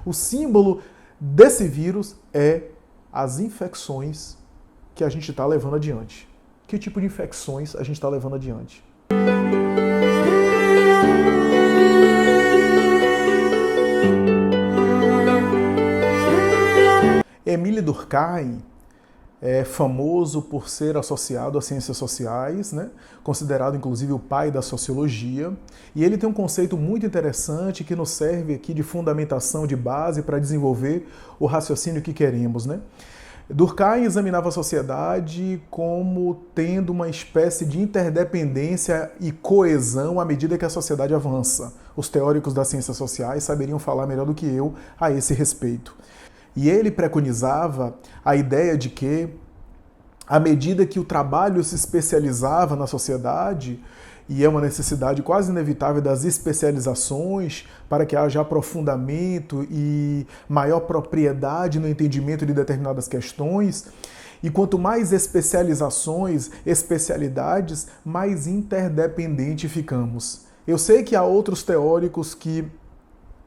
O símbolo desse vírus é as infecções que a gente está levando adiante. Que tipo de infecções a gente está levando adiante? Émile Durkheim é famoso por ser associado às ciências sociais, né? Considerado inclusive o pai da sociologia, e ele tem um conceito muito interessante que nos serve aqui de fundamentação, de base para desenvolver o raciocínio que queremos, né? Durkheim examinava a sociedade como tendo uma espécie de interdependência e coesão à medida que a sociedade avança. Os teóricos das ciências sociais saberiam falar melhor do que eu a esse respeito. E ele preconizava a ideia de que, à medida que o trabalho se especializava na sociedade, e é uma necessidade quase inevitável das especializações para que haja aprofundamento e maior propriedade no entendimento de determinadas questões, e quanto mais especializações, especialidades, mais interdependente ficamos. Eu sei que há outros teóricos que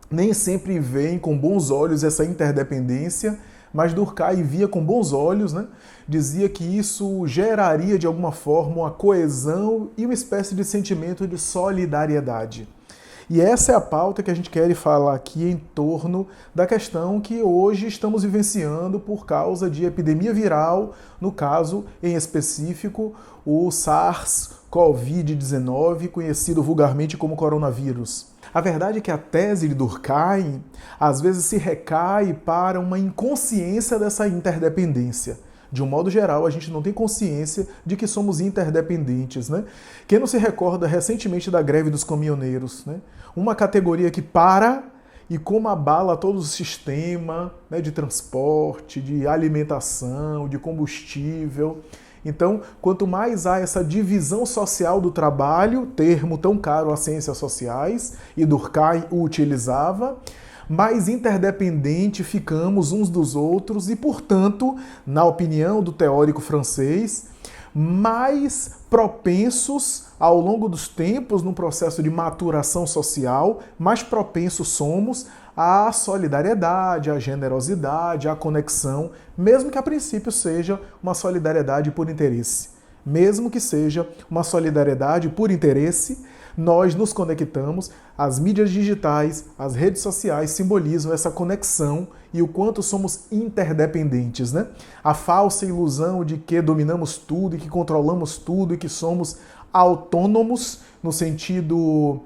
nem sempre veem com bons olhos essa interdependência, mas Durkheim via com bons olhos, né? Dizia que isso geraria de alguma forma uma coesão e uma espécie de sentimento de solidariedade. E essa é a pauta que a gente quer falar aqui em torno da questão que hoje estamos vivenciando por causa de epidemia viral, no caso em específico o SARS-CoV-19, conhecido vulgarmente como coronavírus. A verdade é que a tese de Durkheim às vezes se recai para uma inconsciência dessa interdependência. De um modo geral, a gente não tem consciência de que somos interdependentes, né? Quem não se recorda recentemente da greve dos caminhoneiros, né? Uma categoria que para e como abala todo o sistema, né, de transporte, de alimentação, de combustível. Então, quanto mais há essa divisão social do trabalho, termo tão caro às ciências sociais, e Durkheim o utilizava, mais interdependente ficamos uns dos outros e, portanto, na opinião do teórico francês, mais propensos ao longo dos tempos, num processo de maturação social, mais propensos somos à solidariedade, à generosidade, à conexão, mesmo que a princípio seja uma solidariedade por interesse. Mesmo que seja uma solidariedade por interesse, nós nos conectamos, as mídias digitais, as redes sociais simbolizam essa conexão e o quanto somos interdependentes, né? A falsa ilusão de que dominamos tudo e que controlamos tudo e que somos autônomos no sentido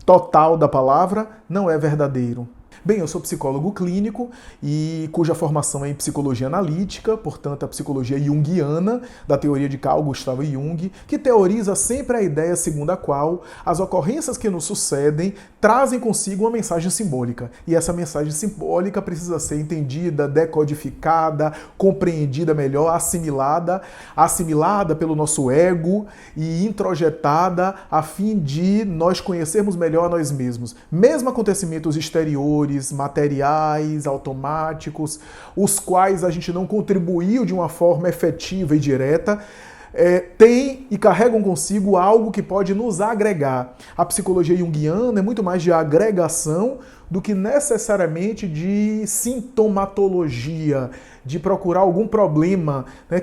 total da palavra não é verdadeiro. Bem, eu sou psicólogo clínico e cuja formação é em psicologia analítica, portanto a psicologia junguiana, da teoria de Carl Gustav Jung, que teoriza sempre a ideia segundo a qual as ocorrências que nos sucedem trazem consigo uma mensagem simbólica. E essa mensagem simbólica precisa ser entendida, decodificada, compreendida melhor, assimilada pelo nosso ego e introjetada a fim de nós conhecermos melhor a nós mesmos. Mesmo acontecimentos exteriores, materiais, automáticos, os quais a gente não contribuiu de uma forma efetiva e direta, têm e carregam consigo algo que pode nos agregar. A psicologia junguiana é muito mais de agregação do que necessariamente de sintomatologia, de procurar algum problema, né,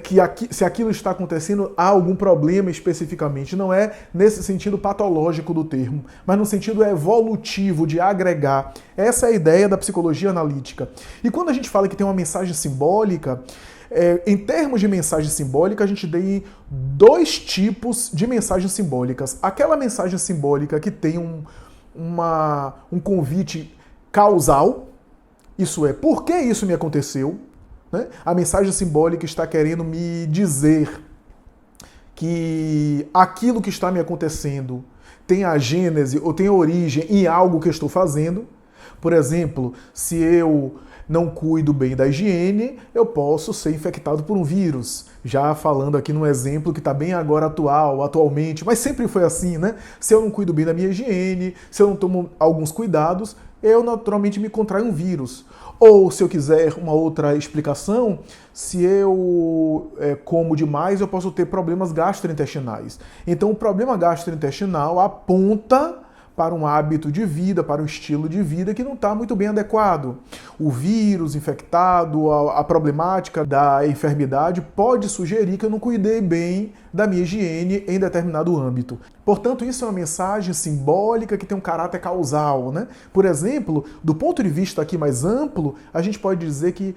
se aquilo está acontecendo, há algum problema especificamente. Não é nesse sentido patológico do termo, mas no sentido evolutivo, de agregar. Essa é a ideia da psicologia analítica. E quando a gente fala que tem uma mensagem simbólica, em termos de mensagem simbólica, a gente tem dois tipos de mensagens simbólicas. Aquela mensagem simbólica que tem um convite causal, isso é, por que isso me aconteceu? Né? A mensagem simbólica está querendo me dizer que aquilo que está me acontecendo tem a gênese ou tem a origem em algo que eu estou fazendo. Por exemplo, se eu não cuido bem da higiene, eu posso ser infectado por um vírus. Já falando aqui num exemplo que está bem agora atualmente, mas sempre foi assim, né? Se eu não cuido bem da minha higiene, se eu não tomo alguns cuidados, eu naturalmente me contraio um vírus. Ou, se eu quiser uma outra explicação, se eu como demais, eu posso ter problemas gastrointestinais. Então, o problema gastrointestinal aponta para um hábito de vida, para um estilo de vida que não está muito bem adequado. o vírus infectado, a problemática da enfermidade pode sugerir que eu não cuidei bem da minha higiene em determinado âmbito. Portanto, isso é uma mensagem simbólica que tem um caráter causal, né? Por exemplo, do ponto de vista aqui mais amplo, a gente pode dizer que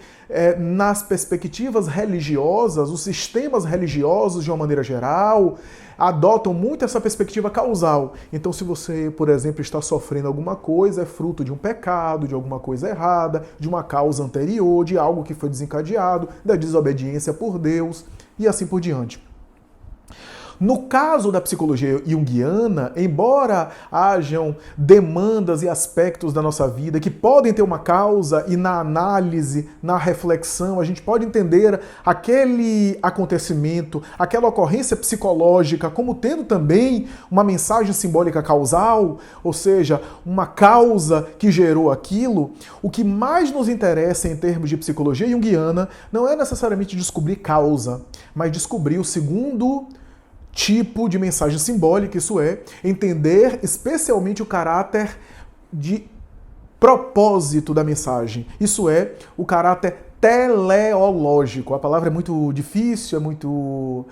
nas perspectivas religiosas, os sistemas religiosos, de uma maneira geral, adotam muito essa perspectiva causal. Então, se você, por exemplo, está sofrendo alguma coisa, é fruto de um pecado, de alguma coisa errada, de uma causa anterior, de algo que foi desencadeado, da desobediência por Deus e assim por diante. No caso da psicologia junguiana, embora hajam demandas e aspectos da nossa vida que podem ter uma causa e na análise, na reflexão, a gente pode entender aquele acontecimento, aquela ocorrência psicológica como tendo também uma mensagem simbólica causal, ou seja, uma causa que gerou aquilo, o que mais nos interessa em termos de psicologia junguiana não é necessariamente descobrir causa, mas descobrir o segundo tipo de mensagem simbólica, isso é, entender especialmente o caráter de propósito da mensagem, isso é, o caráter teleológico. A palavra é muito difícil, é muito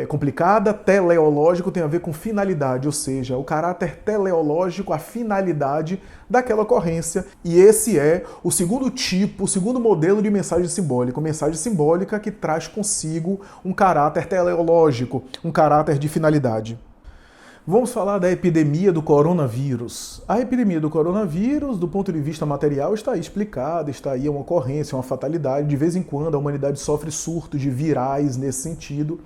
complicada. Teleológico tem a ver com finalidade, ou seja, o caráter teleológico, a finalidade daquela ocorrência. E esse é o segundo tipo, o segundo modelo de mensagem simbólica. Mensagem simbólica que traz consigo um caráter teleológico, um caráter de finalidade. Vamos falar da epidemia do coronavírus. A epidemia do coronavírus, do ponto de vista material, está aí explicada, está aí uma ocorrência, uma fatalidade. De vez em quando a humanidade sofre surtos de virais nesse sentido.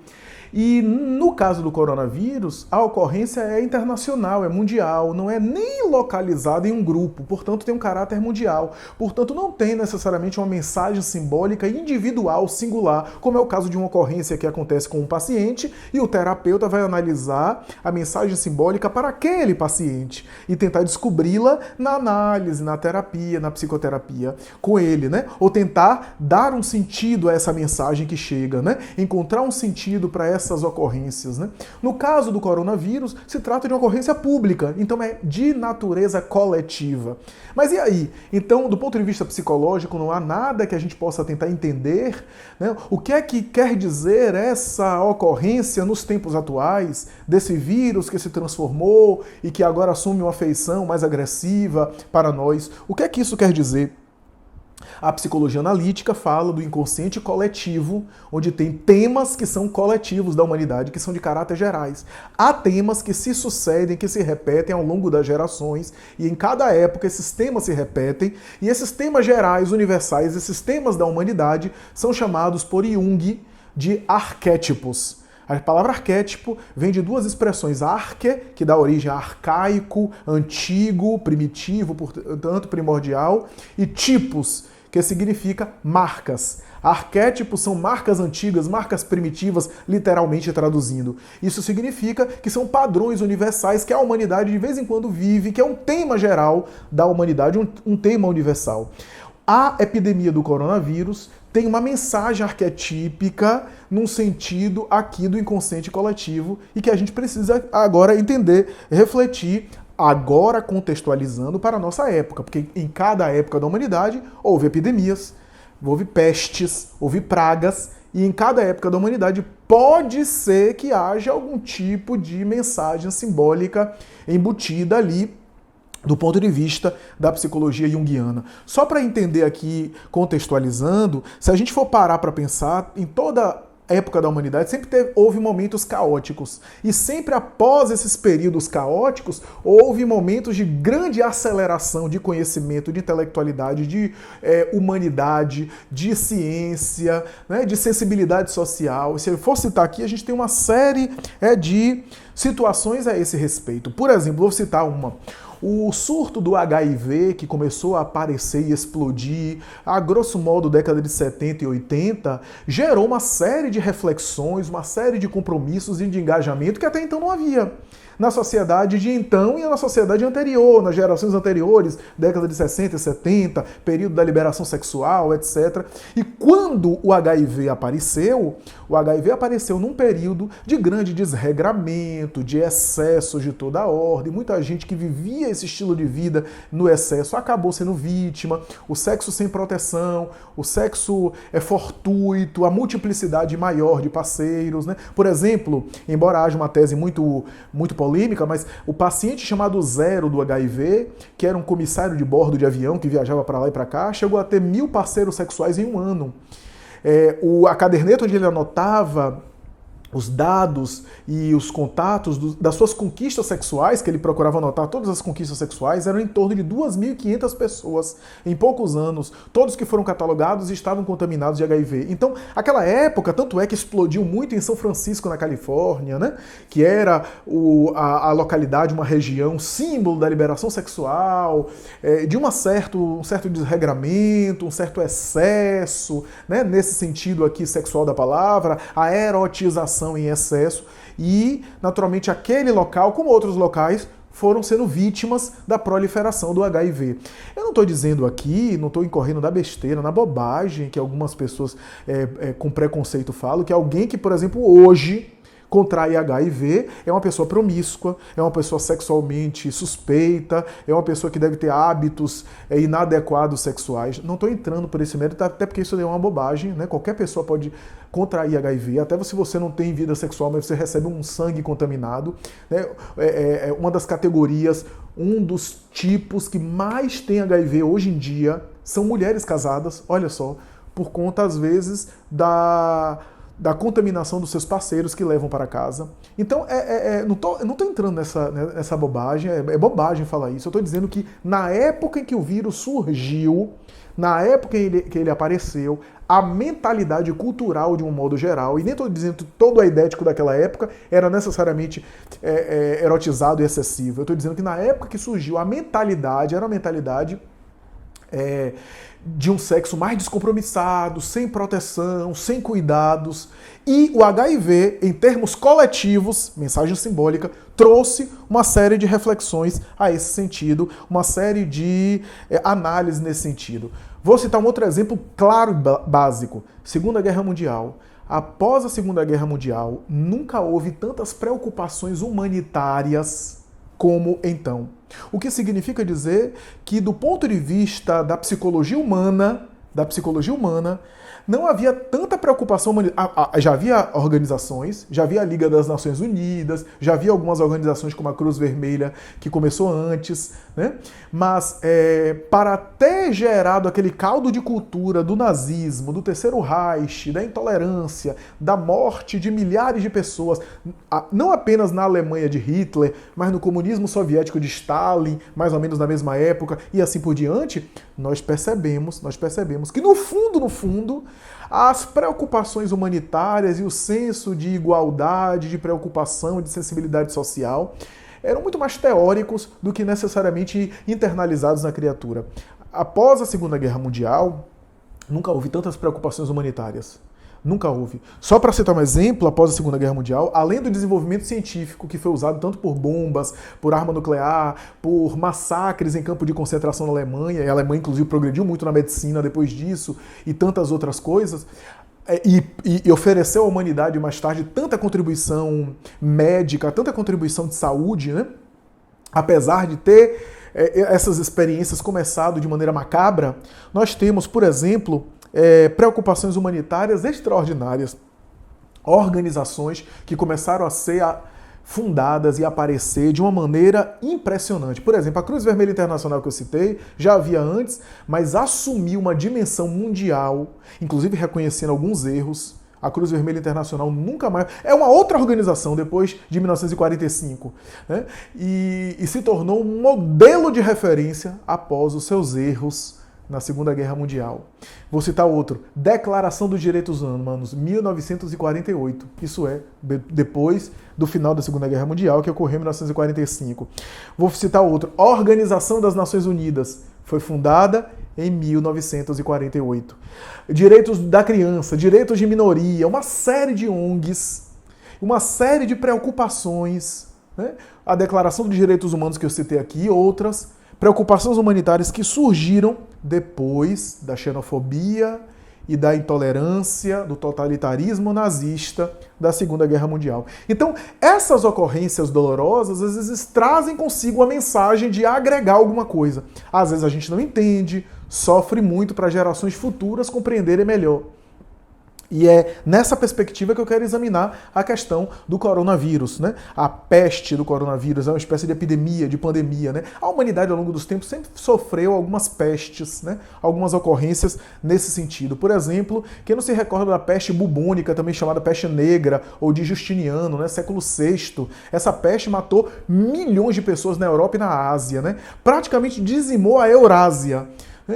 E no caso do coronavírus, a ocorrência é internacional, é mundial, não é nem localizada em um grupo, portanto tem um caráter mundial. Portanto não tem necessariamente uma mensagem simbólica individual, singular, como é o caso de uma ocorrência que acontece com um paciente e o terapeuta vai analisar a mensagem simbólica para aquele paciente e tentar descobri-la na análise, na terapia, na psicoterapia com ele, né? Ou tentar dar um sentido a essa mensagem que chega, né? Encontrar um sentido para essas ocorrências, né? No caso do coronavírus, se trata de uma ocorrência pública, então é de natureza coletiva. Mas e aí? Então, do ponto de vista psicológico, não há nada que a gente possa tentar entender, né? O que é que quer dizer essa ocorrência nos tempos atuais, desse vírus que se transformou e que agora assume uma feição mais agressiva para nós? O que é que isso quer dizer? A psicologia analítica fala do inconsciente coletivo, onde tem temas que são coletivos da humanidade, que são de caráter gerais. Há temas que se sucedem, que se repetem ao longo das gerações, e em cada época esses temas se repetem, e esses temas gerais, universais, esses temas da humanidade, são chamados por Jung de arquétipos. A palavra arquétipo vem de duas expressões, arque, que dá origem a arcaico, antigo, primitivo, portanto primordial, e tipos, que significa marcas. Arquétipos são marcas antigas, marcas primitivas, literalmente traduzindo. Isso significa que são padrões universais que a humanidade de vez em quando vive, que é um tema geral da humanidade, um tema universal. A epidemia do coronavírus tem uma mensagem arquetípica num sentido aqui do inconsciente coletivo e que a gente precisa agora entender, refletir, agora contextualizando para a nossa época, porque em cada época da humanidade houve epidemias, houve pestes, houve pragas, e em cada época da humanidade pode ser que haja algum tipo de mensagem simbólica embutida ali do ponto de vista da psicologia junguiana. Só para entender aqui, contextualizando, se a gente for parar para pensar, em toda época da humanidade sempre houve momentos caóticos. E sempre após esses períodos caóticos, houve momentos de grande aceleração de conhecimento, de intelectualidade, de humanidade, de ciência, né, de sensibilidade social. E se eu for citar aqui, a gente tem uma série de situações a esse respeito. Por exemplo, vou citar uma. O surto do HIV, que começou a aparecer e explodir, a grosso modo, década de 70 e 80, gerou uma série de reflexões, uma série de compromissos e de engajamento que até então não havia. Na sociedade de então e na sociedade anterior, nas gerações anteriores, década de 60 e 70, período da liberação sexual, etc. E quando o HIV apareceu num período de grande desregramento, de excessos de toda a ordem, muita gente que vivia esse estilo de vida no excesso acabou sendo vítima, o sexo sem proteção, o sexo fortuito, a multiplicidade maior de parceiros, né? Por exemplo, embora haja uma tese muito polêmica, mas o paciente chamado Zero do HIV, que era um comissário de bordo de avião que viajava para lá e para cá, chegou a ter 1000 parceiros sexuais em um ano. A caderneta onde ele anotava os dados e os contatos das suas conquistas sexuais, que ele procurava anotar todas as conquistas sexuais, eram em torno de 2.500 pessoas em poucos anos. Todos que foram catalogados estavam contaminados de HIV. Então, aquela época, tanto é que explodiu muito em São Francisco, na Califórnia, né? Que era a localidade, uma região símbolo da liberação sexual, de um certo desregramento, um certo excesso, né? Nesse sentido aqui sexual da palavra, a erotização em excesso, e naturalmente aquele local, como outros locais, foram sendo vítimas da proliferação do HIV. Eu não estou dizendo aqui, não estou incorrendo na besteira, na bobagem que algumas pessoas com preconceito falam, que alguém que, por exemplo, hoje contrai HIV é uma pessoa promíscua, é uma pessoa sexualmente suspeita, é uma pessoa que deve ter hábitos inadequados sexuais. Não estou entrando por esse mérito, até porque isso é uma bobagem, né? Qualquer pessoa pode contrair HIV, até se você não tem vida sexual, mas você recebe um sangue contaminado, né? Uma das categorias, um dos tipos que mais tem HIV hoje em dia são mulheres casadas, olha só, por conta, às vezes, da contaminação dos seus parceiros que levam para casa. Então, não estou entrando nessa bobagem, é bobagem falar isso. Eu estou dizendo que na época em que o vírus surgiu, na época em que ele apareceu, a mentalidade cultural de um modo geral, e nem estou dizendo que todo a idético daquela época era necessariamente erotizado e excessivo. Eu estou dizendo que na época que surgiu, a mentalidade era uma mentalidade de um sexo mais descompromissado, sem proteção, sem cuidados. E o HIV, em termos coletivos, mensagem simbólica, trouxe uma série de reflexões a esse sentido, uma série de análises nesse sentido. Vou citar um outro exemplo claro e básico. Segunda Guerra Mundial. Após a Segunda Guerra Mundial, nunca houve tantas preocupações humanitárias como então. O que significa dizer que, do ponto de vista da psicologia humana, não havia tanta preocupação humanitária. Já havia organizações, já havia a Liga das Nações Unidas, já havia algumas organizações como a Cruz Vermelha, que começou antes, né? Mas para ter gerado aquele caldo de cultura do nazismo, do Terceiro Reich, da intolerância, da morte de milhares de pessoas, não apenas na Alemanha de Hitler, mas no comunismo soviético de Stalin, mais ou menos na mesma época, e assim por diante, nós percebemos que no fundo, as preocupações humanitárias e o senso de igualdade, de preocupação, de sensibilidade social eram muito mais teóricos do que necessariamente internalizados na criatura. Após a Segunda Guerra Mundial, nunca houve tantas preocupações humanitárias. Nunca houve. Só para citar um exemplo, após a Segunda Guerra Mundial, além do desenvolvimento científico que foi usado tanto por bombas, por arma nuclear, por massacres em campo de concentração na Alemanha, e a Alemanha inclusive progrediu muito na medicina depois disso, e tantas outras coisas, e ofereceu à humanidade mais tarde tanta contribuição médica, tanta contribuição de saúde, né? Apesar de ter essas experiências começado de maneira macabra, nós temos, por exemplo, preocupações humanitárias extraordinárias, organizações que começaram a ser fundadas e aparecer de uma maneira impressionante. Por exemplo, a Cruz Vermelha Internacional que eu citei, já havia antes, mas assumiu uma dimensão mundial, inclusive reconhecendo alguns erros. A Cruz Vermelha Internacional nunca mais... É uma outra organização depois de 1945, né? E se tornou um modelo de referência após os seus erros na Segunda Guerra Mundial. Vou citar outro. Declaração dos Direitos Humanos, 1948. Isso é, depois do final da Segunda Guerra Mundial, que ocorreu em 1945. Vou citar outro. Organização das Nações Unidas. Foi fundada em 1948. Direitos da criança, direitos de minoria, uma série de ONGs, uma série de preocupações, né? A Declaração dos Direitos Humanos que eu citei aqui, outras preocupações humanitárias que surgiram depois da xenofobia e da intolerância, do totalitarismo nazista da Segunda Guerra Mundial. Então, essas ocorrências dolorosas, às vezes, trazem consigo a mensagem de agregar alguma coisa. Às vezes a gente não entende, sofre muito para gerações futuras compreenderem melhor. E é nessa perspectiva que eu quero examinar a questão do coronavírus, né? A peste do coronavírus é uma espécie de epidemia, de pandemia, né? A humanidade, ao longo dos tempos, sempre sofreu algumas pestes, né? Algumas ocorrências nesse sentido. Por exemplo, quem não se recorda da peste bubônica, também chamada peste negra, ou de Justiniano, né? Século VI. Essa peste matou milhões de pessoas na Europa e na Ásia, né? Praticamente dizimou a Eurásia.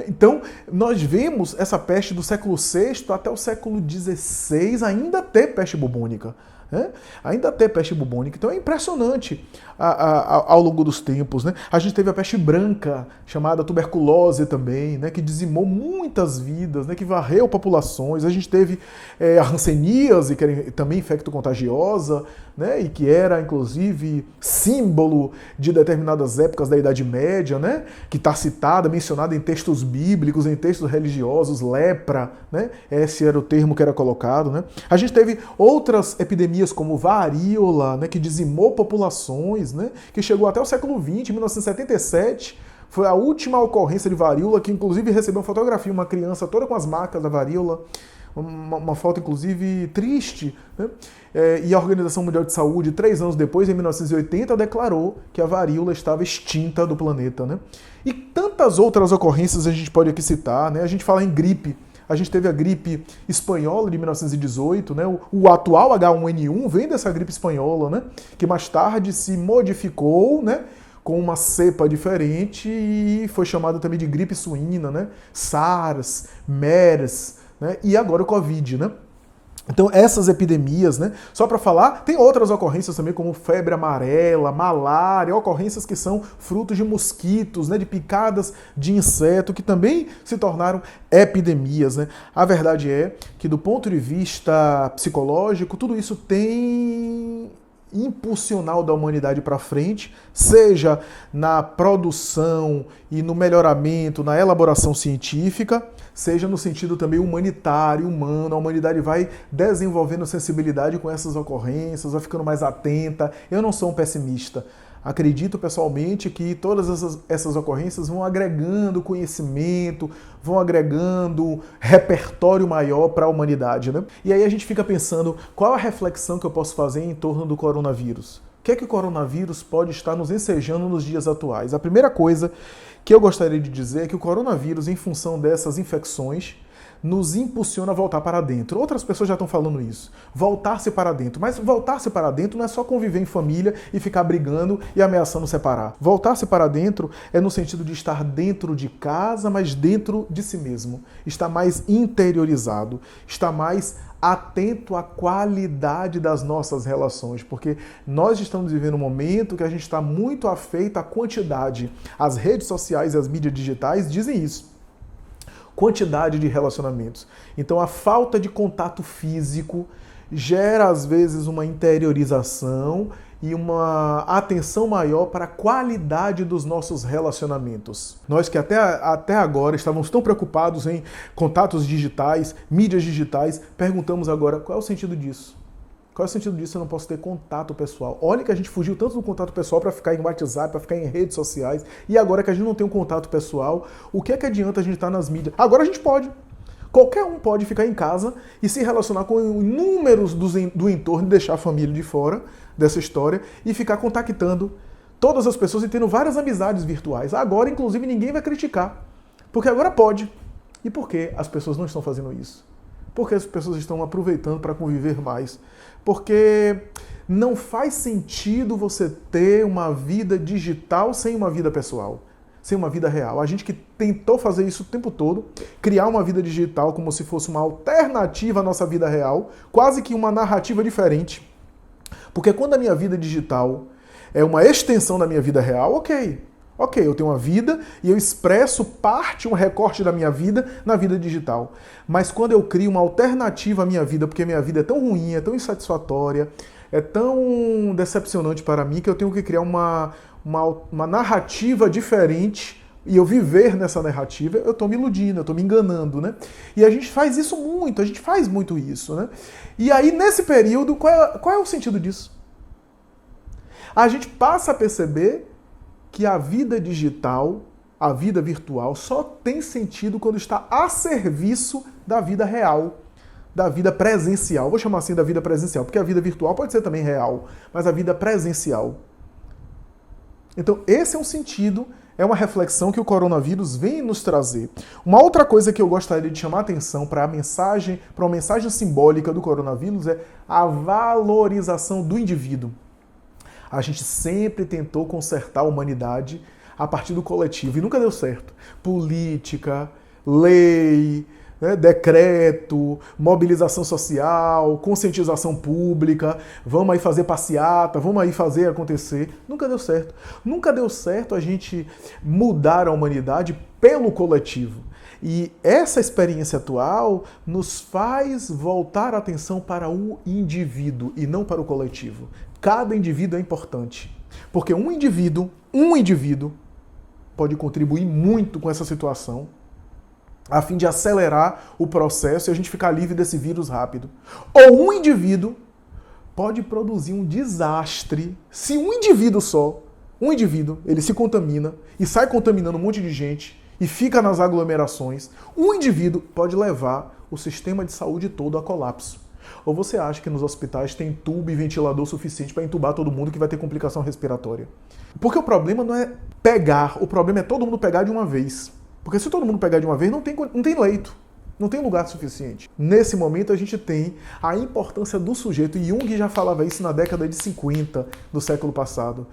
Então, nós vemos essa peste do século VI até o século XVI ainda ter peste bubônica. Ainda ter peste bubônica. Então é impressionante ao longo dos tempos. Né? A gente teve a peste branca, chamada tuberculose também, né? Que dizimou muitas vidas, né? Que varreu populações. A gente teve a hanseníase, que era também infecto-contagiosa, né? E que era, inclusive, símbolo de determinadas épocas da Idade Média, né? Que está citada, mencionada em textos bíblicos, em textos religiosos, lepra, né? Esse era o termo que era colocado. Né? A gente teve outras epidemias como varíola, né, que dizimou populações, né, que chegou até o século XX, 1977, foi a última ocorrência de varíola, que inclusive recebeu uma fotografia, uma criança toda com as marcas da varíola, uma foto inclusive triste, né? E a Organização Mundial de Saúde, 3 anos depois, em 1980, declarou que a varíola estava extinta do planeta. Né? E tantas outras ocorrências a gente pode aqui citar, né? A gente fala em gripe. A gente teve a gripe espanhola de 1918, né? O atual H1N1 vem dessa gripe espanhola, né? Que mais tarde se modificou, né? Com uma cepa diferente e foi chamada também de gripe suína, né? SARS, MERS, né? E agora o Covid, né? Então essas epidemias, né? Só para falar, tem outras ocorrências também como febre amarela, malária, ocorrências que são frutos de mosquitos, né? De picadas de inseto, que também se tornaram epidemias, né? A verdade é que do ponto de vista psicológico, tudo isso tem impulsional da humanidade para frente, seja na produção e no melhoramento, na elaboração científica, seja no sentido também humanitário, humano. A humanidade vai desenvolvendo sensibilidade com essas ocorrências, vai ficando mais atenta. Eu não sou um pessimista. Acredito pessoalmente que todas essas ocorrências vão agregando conhecimento, vão agregando repertório maior para a humanidade. Né? E aí a gente fica pensando, qual a reflexão que eu posso fazer em torno do coronavírus? O que é que o coronavírus pode estar nos ensejando nos dias atuais? A primeira coisa que eu gostaria de dizer é que o coronavírus, em função dessas infecções, nos impulsiona a voltar para dentro. Outras pessoas já estão falando isso. Voltar-se para dentro. Mas voltar-se para dentro não é só conviver em família e ficar brigando e ameaçando separar. Voltar-se para dentro é no sentido de estar dentro de casa, mas dentro de si mesmo. Estar mais interiorizado, estar mais atento à qualidade das nossas relações, porque nós estamos vivendo um momento que a gente está muito afeito à quantidade. As redes sociais e as mídias digitais dizem isso. Quantidade de relacionamentos. Então a falta de contato físico gera às vezes uma interiorização e uma atenção maior para a qualidade dos nossos relacionamentos. Nós que até agora estávamos tão preocupados em contatos digitais, mídias digitais, perguntamos agora qual é o sentido disso? Qual é o sentido disso? Eu não posso ter contato pessoal. Olha que a gente fugiu tanto do contato pessoal para ficar em WhatsApp, para ficar em redes sociais, e agora que a gente não tem um contato pessoal, o que é que adianta a gente estar nas mídias? Agora a gente pode. Qualquer um pode ficar em casa e se relacionar com inúmeros do entorno e deixar a família de fora dessa história e ficar contactando todas as pessoas e tendo várias amizades virtuais. Agora, inclusive, ninguém vai criticar, porque agora pode. E por que as pessoas não estão fazendo isso? Porque as pessoas estão aproveitando para conviver mais. Porque não faz sentido você ter uma vida digital sem uma vida pessoal, sem uma vida real. A gente que tentou fazer isso o tempo todo, criar uma vida digital como se fosse uma alternativa à nossa vida real, quase que uma narrativa diferente. Porque quando a minha vida digital é uma extensão da minha vida real, ok, eu tenho uma vida e eu expresso um recorte da minha vida na vida digital. Mas quando eu crio uma alternativa à minha vida, porque a minha vida é tão ruim, é tão insatisfatória, é tão decepcionante para mim, que eu tenho que criar uma narrativa diferente e eu viver nessa narrativa, eu estou me iludindo, eu estou me enganando, né? E a gente faz isso muito, a gente faz muito isso, né? E aí, nesse período, qual é o sentido disso? A gente passa a perceber que a vida digital, a vida virtual, só tem sentido quando está a serviço da vida real, da vida presencial. Vou chamar assim da vida presencial, porque a vida virtual pode ser também real, mas a vida presencial. Então, esse é um sentido, é uma reflexão que o coronavírus vem nos trazer. Uma outra coisa que eu gostaria de chamar a atenção para uma mensagem simbólica do coronavírus é a valorização do indivíduo. A gente sempre tentou consertar a humanidade a partir do coletivo e nunca deu certo. Política, lei, né, decreto, mobilização social, conscientização pública, vamos aí fazer passeata, vamos aí fazer acontecer. Nunca deu certo. Nunca deu certo a gente mudar a humanidade pelo coletivo. E essa experiência atual nos faz voltar a atenção para o indivíduo e não para o coletivo. Cada indivíduo é importante, porque um indivíduo pode contribuir muito com essa situação, a fim de acelerar o processo e a gente ficar livre desse vírus rápido. Ou um indivíduo pode produzir um desastre se um indivíduo, ele se contamina e sai contaminando um monte de gente e fica nas aglomerações. Um indivíduo pode levar o sistema de saúde todo a colapso. Ou você acha que nos hospitais tem tubo e ventilador suficiente para entubar todo mundo que vai ter complicação respiratória? Porque o problema não é pegar, o problema é todo mundo pegar de uma vez. Porque se todo mundo pegar de uma vez, não tem leito, não tem lugar suficiente. Nesse momento a gente tem a importância do sujeito, e Jung já falava isso na década de 50 do século passado.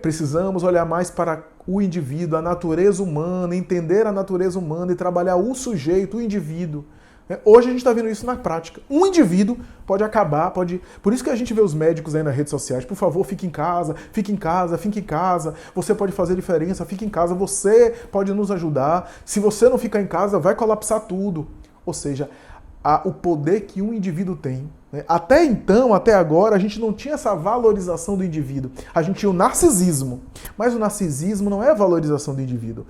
Precisamos olhar mais para o indivíduo, a natureza humana, entender a natureza humana e trabalhar o sujeito, o indivíduo. Hoje a gente está vendo isso na prática. Um indivíduo pode acabar, Por isso que a gente vê os médicos aí nas redes sociais. Por favor, fique em casa, fique em casa, fique em casa. Você pode fazer diferença, fique em casa. Você pode nos ajudar. Se você não ficar em casa, vai colapsar tudo. Ou seja, o poder que um indivíduo tem. Até então, até agora, a gente não tinha essa valorização do indivíduo. A gente tinha o narcisismo. Mas o narcisismo não é a valorização do indivíduo.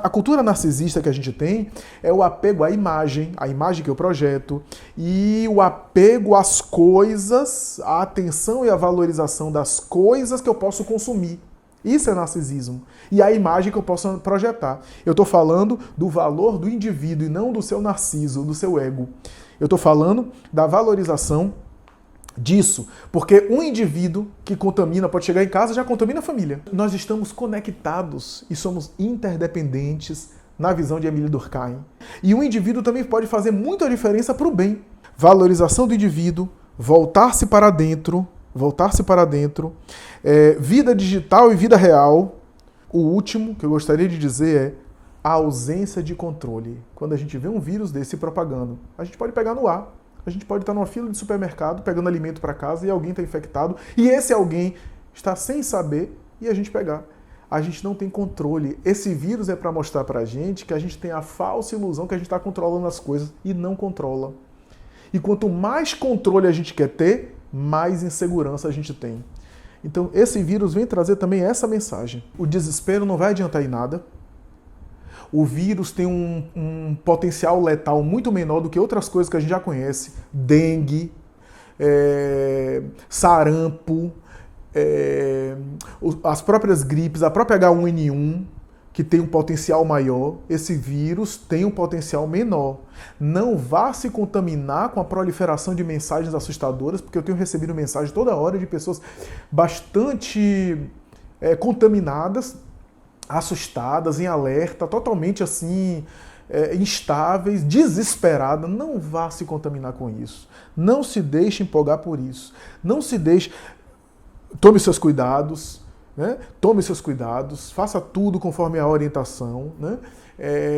A cultura narcisista que a gente tem é o apego à imagem, a imagem que eu projeto, e o apego às coisas, a atenção e a valorização das coisas que eu posso consumir. Isso é narcisismo. E a imagem que eu posso projetar. Eu estou falando do valor do indivíduo e não do seu narciso, do seu ego. Eu estou falando da valorização disso, porque um indivíduo que contamina pode chegar em casa e já contamina a família. Nós estamos conectados e somos interdependentes na visão de Émile Durkheim. E um indivíduo também pode fazer muita diferença para o bem. Valorização do indivíduo, voltar-se para dentro, vida digital e vida real. O último que eu gostaria de dizer é a ausência de controle. Quando a gente vê um vírus desse propagando, a gente pode pegar no ar, a gente pode estar numa fila de supermercado pegando alimento para casa e alguém está infectado e esse alguém está sem saber e a gente pegar. A gente não tem controle. Esse vírus é para mostrar para a gente que a gente tem a falsa ilusão que a gente está controlando as coisas e não controla. E quanto mais controle a gente quer ter, mais insegurança a gente tem. Então esse vírus vem trazer também essa mensagem. O desespero não vai adiantar em nada. O vírus tem um potencial letal muito menor do que outras coisas que a gente já conhece. Dengue, sarampo, as próprias gripes, a própria H1N1, que tem um potencial maior. Esse vírus tem um potencial menor. Não vá se contaminar com a proliferação de mensagens assustadoras, porque eu tenho recebido mensagem toda hora de pessoas bastante contaminadas, assustadas, em alerta, totalmente assim, instáveis, desesperadas. Não vá se contaminar com isso. Não se deixe empolgar por isso. Não se deixe... Tome seus cuidados, né? Tome seus cuidados, faça tudo conforme a orientação, né?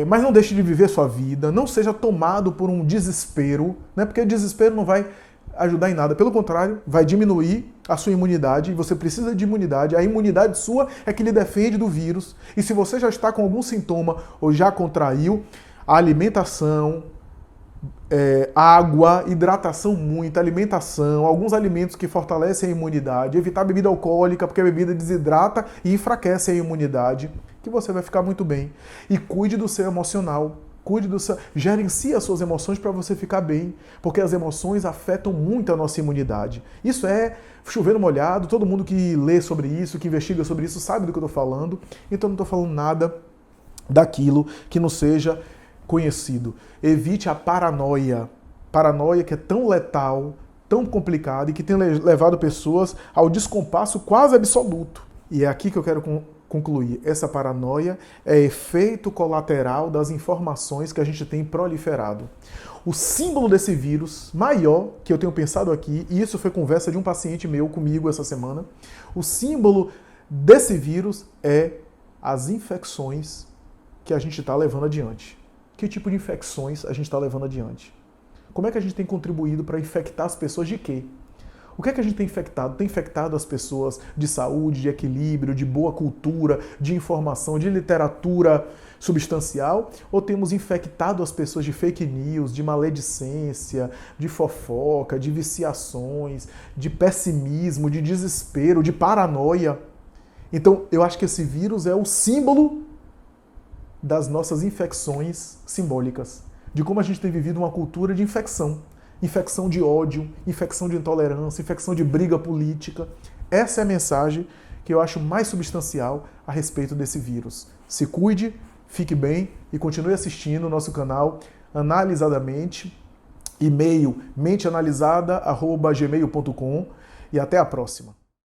Mas não deixe de viver sua vida, não seja tomado por um desespero, né? Porque o desespero não vai ajudar em nada. Pelo contrário, vai diminuir a sua imunidade, e você precisa de imunidade. A imunidade sua é que lhe defende do vírus. E se você já está com algum sintoma ou já contraiu, a alimentação, água, hidratação muita, alimentação, alguns alimentos que fortalecem a imunidade, evitar bebida alcoólica, porque a bebida desidrata e enfraquece a imunidade. que você vai ficar muito bem. E cuide do seu emocional. Gerencie as suas emoções para você ficar bem, porque as emoções afetam muito a nossa imunidade. Isso é chover no molhado, todo mundo que lê sobre isso, que investiga sobre isso, sabe do que eu estou falando, então não estou falando nada daquilo que não seja conhecido. Evite a paranoia. Paranoia que é tão letal, tão complicada e que tem levado pessoas ao descompasso quase absoluto. E é aqui que eu quero concluir. Essa paranoia é efeito colateral das informações que a gente tem proliferado. O símbolo desse vírus maior que eu tenho pensado aqui, e isso foi conversa de um paciente meu comigo essa semana, o símbolo desse vírus é as infecções que a gente está levando adiante. Que tipo de infecções a gente está levando adiante? Como é que a gente tem contribuído para infectar as pessoas de quê? O que é que a gente tem infectado? Tem infectado as pessoas de saúde, de equilíbrio, de boa cultura, de informação, de literatura substancial? Ou temos infectado as pessoas de fake news, de maledicência, de fofoca, de viciações, de pessimismo, de desespero, de paranoia? Então, eu acho que esse vírus é o símbolo das nossas infecções simbólicas, de como a gente tem vivido uma cultura de infecção. Infecção de ódio, infecção de intolerância, infecção de briga política. Essa é a mensagem que eu acho mais substancial a respeito desse vírus. Se cuide, fique bem e continue assistindo o nosso canal Analisadamente, e-mail menteanalisada@gmail.com e até a próxima.